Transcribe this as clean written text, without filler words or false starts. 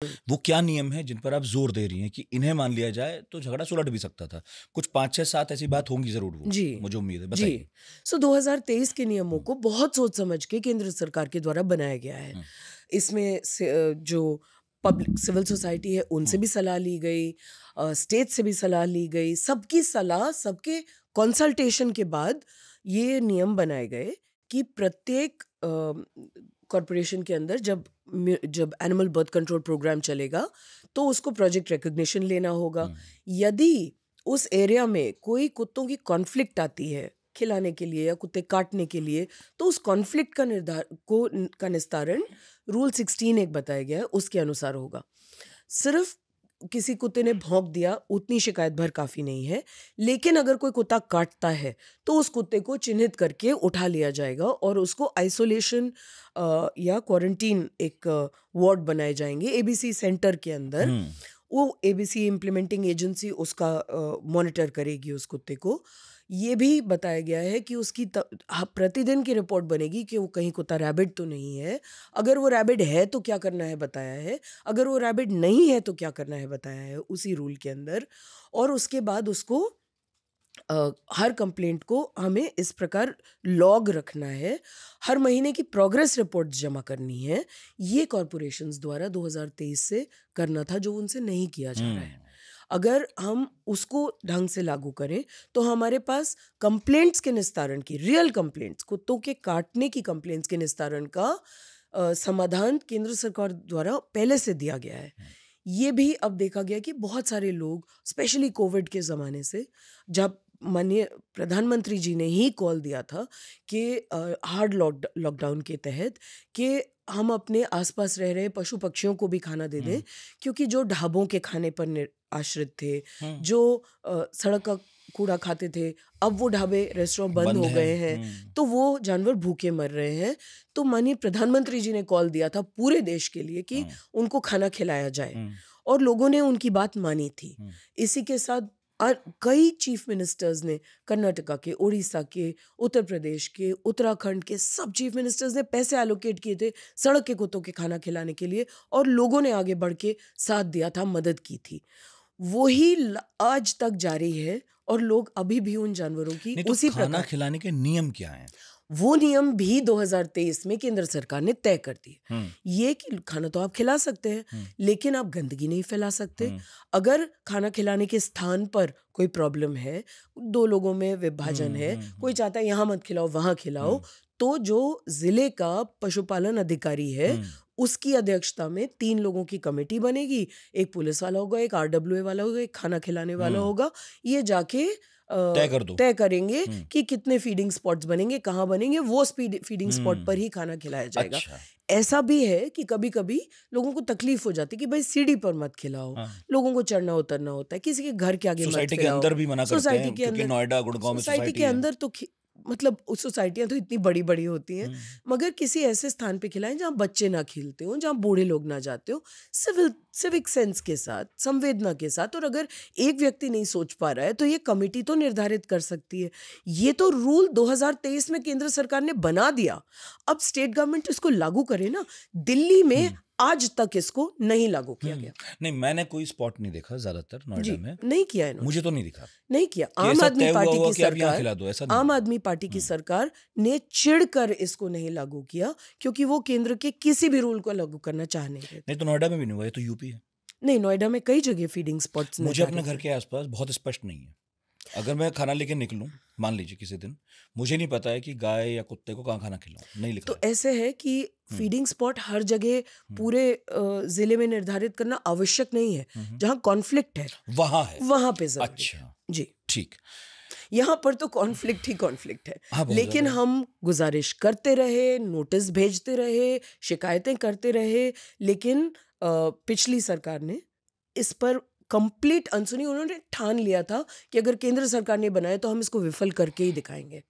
वो क्या नियम है जिन पर आप जोर दे रही हैं कि इन्हें मान लिया जाए तो झगड़ा सुलट भी सकता था? कुछ 5-6-7 ऐसी बात होंगी ज़रूर वो, जी, मुझे उम्मीद है, जी। बताइए। 2023 के नियमों हुँ, को बहुत सोच समझ के केंद्र सरकार के द्वारा बनाया गया है। हुँ, इसमें जो पब्लिक सिविल सोसाइटी है उनसे हुँ, भी सलाह ली गई, स्टेट से भी सलाह ली गई, सबकी सलाह, सबके कंसल्टेशन के बाद ये नियम बनाए गए कि प्रत्येक कॉर्पोरेशन के अंदर जब एनिमल बर्थ कंट्रोल प्रोग्राम चलेगा तो उसको प्रोजेक्ट रिकग्निशन लेना होगा। हुँ, यदि उस एरिया में कोई कुत्तों की कॉन्फ्लिक्ट आती है खिलाने के लिए या कुत्ते काटने के लिए, तो उस कॉन्फ्लिक्ट का निस्तारण रूल 16 एक बताया गया है उसके अनुसार होगा। सिर्फ किसी कुत्ते ने भौंक दिया उतनी शिकायत भर काफ़ी नहीं है, लेकिन अगर कोई कुत्ता काटता है तो उस कुत्ते को चिन्हित करके उठा लिया जाएगा और उसको आइसोलेशन या क्वारंटीन एक वार्ड बनाए जाएंगे एबीसी सेंटर के अंदर। हुँ, वो एबीसी इम्प्लीमेंटिंग एजेंसी उसका मॉनिटर करेगी उस कुत्ते को। ये भी बताया गया है कि उसकी प्रतिदिन की रिपोर्ट बनेगी कि वो कहीं कुत्ता रैबिड तो नहीं है। अगर वो रैबिड है तो क्या करना है बताया है, अगर वो रैबिड नहीं है तो क्या करना है बताया है उसी रूल के अंदर। और उसके बाद उसको हर कंप्लेंट को हमें इस प्रकार लॉग रखना है, हर महीने की प्रोग्रेस रिपोर्ट जमा करनी है। ये कॉरपोरेशंस द्वारा 2023 से करना था जो उनसे नहीं किया जा रहा है। हुँ, अगर हम उसको ढंग से लागू करें तो हमारे पास कंप्लेंट्स के निस्तारण की, रियल कंप्लेंट्स, कुत्तों के काटने की कंप्लेंट्स के निस्तारण का समाधान केंद्र सरकार द्वारा पहले से दिया गया है। ये भी अब देखा गया कि बहुत सारे लोग स्पेशली कोविड के ज़माने से, जब माननीय प्रधानमंत्री जी ने ही कॉल दिया था कि हार्ड लॉकडाउन के तहत कि हम अपने आसपास रह रहे पशु पक्षियों को भी खाना दे दें, हुँ, क्योंकि जो ढाबों के खाने पर आश्रित थे, हुँ, जो सड़क का कूड़ा खाते थे, अब वो ढाबे रेस्टोरेंट बंद बंद हो है। गए हैं, हुँ, तो वो जानवर भूखे मर रहे हैं। तो माननीय प्रधानमंत्री जी ने कॉल दिया था पूरे देश के लिए कि हुँ, उनको खाना खिलाया जाए, हुँ, और लोगों ने उनकी बात मानी थी। हुँ, इसी के साथ कई चीफ मिनिस्टर्स ने, कर्नाटका के, उड़ीसा के, उत्तर प्रदेश के, उत्तराखंड के, सब चीफ मिनिस्टर्स ने पैसे एलोकेट किए थे सड़क के कुत्तों के खाना खिलाने के लिए, और लोगों ने आगे बढ़ के साथ दिया था, मदद की थी। वही आज तक जारी है और लोग अभी भी उन जानवरों की नहीं तो उसी खाना प्रकार, खिलाने के नियम क्या हैं? वो नियम भी 2023 में केंद्र सरकार ने तय कर दिए। हुँ, ये कि खाना तो आप खिला सकते हैं, हुँ, लेकिन आप गंदगी नहीं फैला सकते। हुँ, अगर खाना खिलाने के स्थान पर कोई प्रॉब्लम है, 2 लोगों में विभाजन हुँ, है, हुँ, कोई हुँ, चाहता है यहाँ मत खिलाओ, वहाँ खिलाओ, हुँ, तो जो ज़िले का पशुपालन अधिकारी है, हुँ, उसकी अध्यक्षता में 3 लोगों की कमेटी बनेगी। एक पुलिस वाला होगा, एक आरडब्ल्यूए वाला होगा, एक खाना खिलाने वाला हुँ, होगा। ये जाके तय कर दो। तय करेंगे हुँ, कि कितने फीडिंग स्पॉट्स बनेंगे, कहाँ बनेंगे, वो फीडिंग स्पॉट पर हुँ, ही खाना खिलाया जाएगा। अच्छा, ऐसा भी है कि कभी-कभी लोगों को तकलीफ हो जाती है कि भाई सीढ़ी पर मत खिलाओ, हाँ। लोगों को चढ़ना-उतरना होता है, किसी के घर के आगे मत सोसाइटी के खिलाओ। अंदर भी मना करते सोसाइटी हैं के क्योंकि अंदर नोएडा, गुड़गाँव में सोसाइटी सोसाइटी के है। अंदर तो मतलब उस सोसाइटियाँ तो इतनी बड़ी-बड़ी होती हैं, हुँ, मगर किसी ऐसे स्थान पे खिलाएँ जहाँ बच्चे ना खेलते हों, जहाँ बूढ़े लोग ना जाते हों, सिविक सेंस के साथ, संवेदना के साथ। और अगर एक व्यक्ति नहीं सोच पा रहा है, तो ये कमिटी तो निर्धारित कर सकती है। ये तो रूल 2023 में केंद्र सरकार ने बना दिया, अब स्टेट गवर्नमेंट इसको लागू करे ना। दिल्ली में हुँ, आज तक इसको नहीं लागू किया हुँ। गया। नहीं, मैंने कोई स्पॉट नहीं देखा ज़्यादातर नोएडा जी, में। नहीं किया इन्होंने। मुझे तो नहीं दिखा नहीं किया। कि आम ऐसा आदमी तय हुआ पार्टी होगा की कि आप यहाँ सरकार खिला दो, ऐसा नहीं आम हुआ। आदमी पार्टी की हुँ, सरकार ने चिढ़कर इसको नहीं लागू किया, क्योंकि वो केंद्र के किसी भी रूल को लागू करना चाह नहीं रहे थे। नहीं तो नोएडा में भी नहीं हुआ, ये तो यूपी है। नहीं, नोएडा में कई जगह फीडिंग स्पॉट्स मुझे अपने निर्धारित घर हैं। के आस-पास बहुत स्पष्ट नहीं है। अगर मैं खाना लेके निकलूँ, मान लीजिए किसी दिन, मुझे नहीं पता है कि गाय या कुत्ते को कहाँ खाना खिलाऊँ, नहीं लिखा तो है। ऐसे है कि हुँ, फीडिंग स्पॉट हर जगह हुँ, पूरे ज़िले में निर्धारित करना आवश्यक नहीं है। हुँ, हुँ। जहाँ कॉन्फ्लिक्ट है, वहाँ है। वहाँ पे ज़रूरी है। अच्छा, जी। ठीक। यहाँ पर तो कॉन्फ्लिक्ट ही कॉन्फ्लिक्ट है। हाँ, बहुत लेकिन ज़्यादा है। हम गुज़ारिश करते रहे, नोटिस भेजते रहे, शिकायतें करते रहे, लेकिन पिछली सरकार ने इस पर कंप्लीट अनसुनी। उन्होंने ठान लिया था कि अगर केंद्र सरकार ने बनाया तो हम इसको विफल करके ही दिखाएँगे।